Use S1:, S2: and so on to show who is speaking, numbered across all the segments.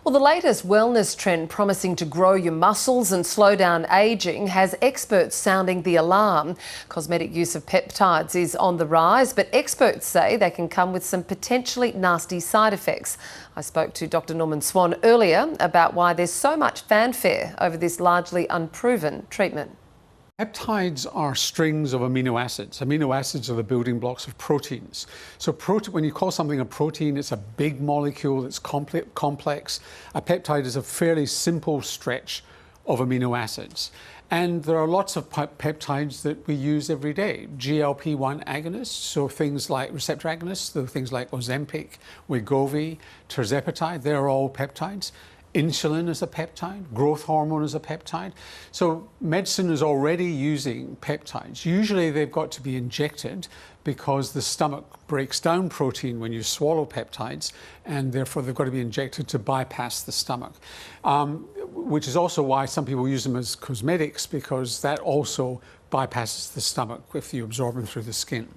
S1: Well, the latest wellness trend promising to grow your muscles and slow down ageing has experts sounding the alarm. Cosmetic use of peptides is on the rise, but experts say they can come with some potentially nasty side effects. I spoke to Dr. Norman Swan earlier about why there's so much fanfare over this largely unproven treatment.
S2: Peptides are strings of amino acids. Amino acids are the building blocks of proteins. So when you call something a protein, it's a big molecule, it's complex. A peptide is a fairly simple stretch of amino acids. And there are lots of peptides that we use every day. GLP-1 agonists, so things like receptor agonists, so things like Ozempic, Wegovy, tirzepatide, they're all peptides. Insulin is a peptide, growth hormone is a peptide. So medicine is already using peptides. Usually they've got to be injected because the stomach breaks down protein when you swallow peptides, and therefore they've got to be injected to bypass the stomach. Which is also why some people use them as cosmetics, because that also bypasses the stomach if you absorb them through the skin.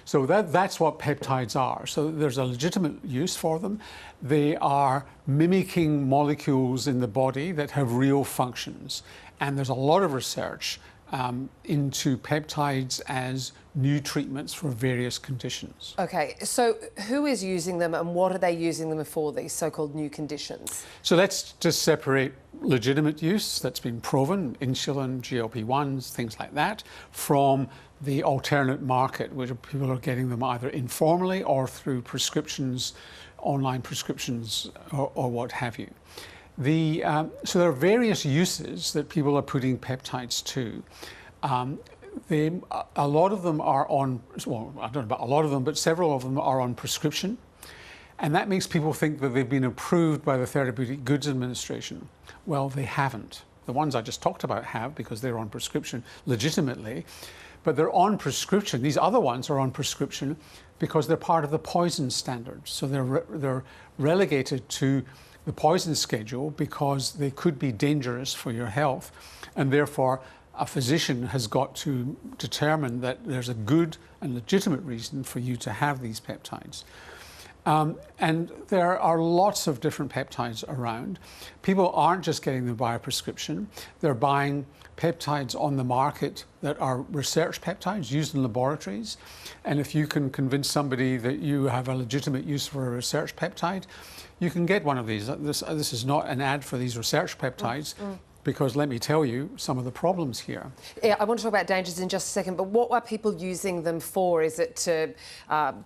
S2: So that's what peptides are. So there's a legitimate use for them. They are mimicking molecules in the body that have real functions. And there's a lot of research into peptides as new treatments for various conditions.
S1: Okay, so who is using them and what are they using them for, these so-called new conditions?
S2: So let's just separate legitimate use that's been proven, insulin, GLP-1s, things like that, from the alternate market, where people are getting them either informally or through prescriptions, online prescriptions or what have you. So there are various uses that people are putting peptides to. A lot of them are on, well, I don't know about a lot of them, but several of them are on prescription. And that makes people think that they've been approved by the Therapeutic Goods Administration. Well, they haven't. The ones I just talked about have, because they're on prescription legitimately. But they're on prescription. These other ones are on prescription because they're part of the poison standards. So they're relegated to the poison schedule because they could be dangerous for your health. And therefore, a physician has got to determine that there's a good and legitimate reason for you to have these peptides. And there are lots of different peptides around. People aren't just getting them by a prescription. They're buying peptides on the market that are research peptides used in laboratories. And if you can convince somebody that you have a legitimate use for a research peptide, you can get one of these. This is not an ad for these research peptides. Because let me tell you some of the problems here.
S1: Yeah, I want to talk about dangers in just a second, but what are people using them for? Is it to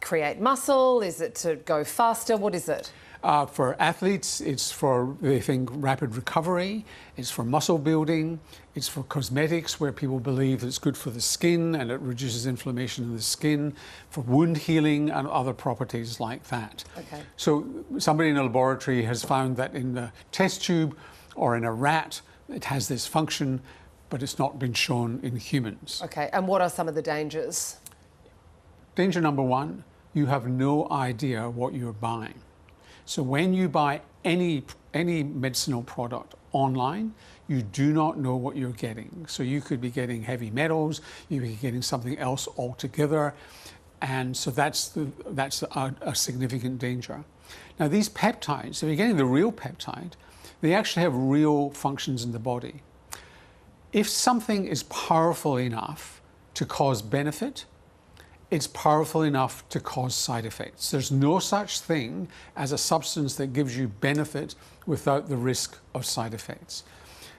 S1: create muscle? Is it to go faster? What is it?
S2: For athletes, it's for, they think, rapid recovery. It's for muscle building. It's for cosmetics, where people believe it's good for the skin and it reduces inflammation in the skin, for wound healing and other properties like that.
S1: Okay.
S2: So somebody in a laboratory has found that in the test tube or in a rat, it has this function, but it's not been shown in humans.
S1: Okay, and what are some of the dangers?
S2: Danger number one, you have no idea what you're buying. So when you buy any medicinal product online, you do not know what you're getting. So you could be getting heavy metals, you could be getting something else altogether, and so that's a significant danger. Now these peptides, if you're getting the real peptide, they actually have real functions in the body. If something is powerful enough to cause benefit, it's powerful enough to cause side effects. There's no such thing as a substance that gives you benefit without the risk of side effects.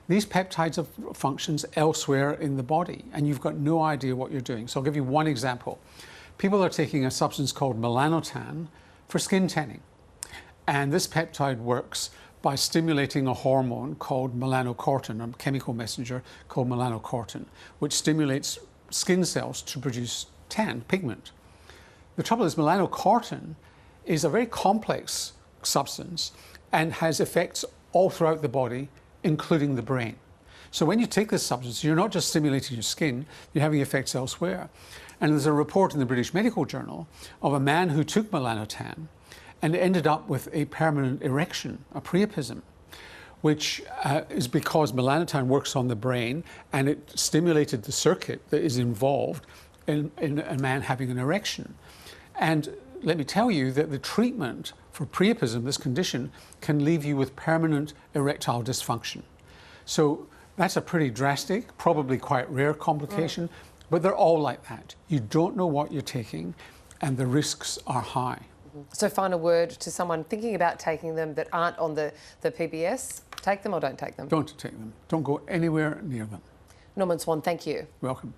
S2: These peptides have functions elsewhere in the body, and you've got no idea what you're doing. So I'll give you one example. People are taking a substance called melanotan for skin tanning. And this peptide works by stimulating a hormone called melanocortin, a chemical messenger called melanocortin, which stimulates skin cells to produce tan, pigment. The trouble is, melanocortin is a very complex substance and has effects all throughout the body, including the brain. So when you take this substance, you're not just stimulating your skin, you're having effects elsewhere. And there's a report in the British Medical Journal of a man who took melanotan and ended up with a permanent erection, a priapism, which is because melanotan works on the brain and it stimulated the circuit that is involved in a man having an erection. And let me tell you that the treatment for for priapism, this condition can leave you with permanent erectile dysfunction. So that's a pretty drastic, probably quite rare complication, but they're all like that. You don't know what you're taking, and the risks are high.
S1: So final word to someone thinking about taking them that aren't on the PBS, take them or don't take them?
S2: Don't take them. Don't go anywhere near them.
S1: Norman Swan, thank you.
S2: Welcome.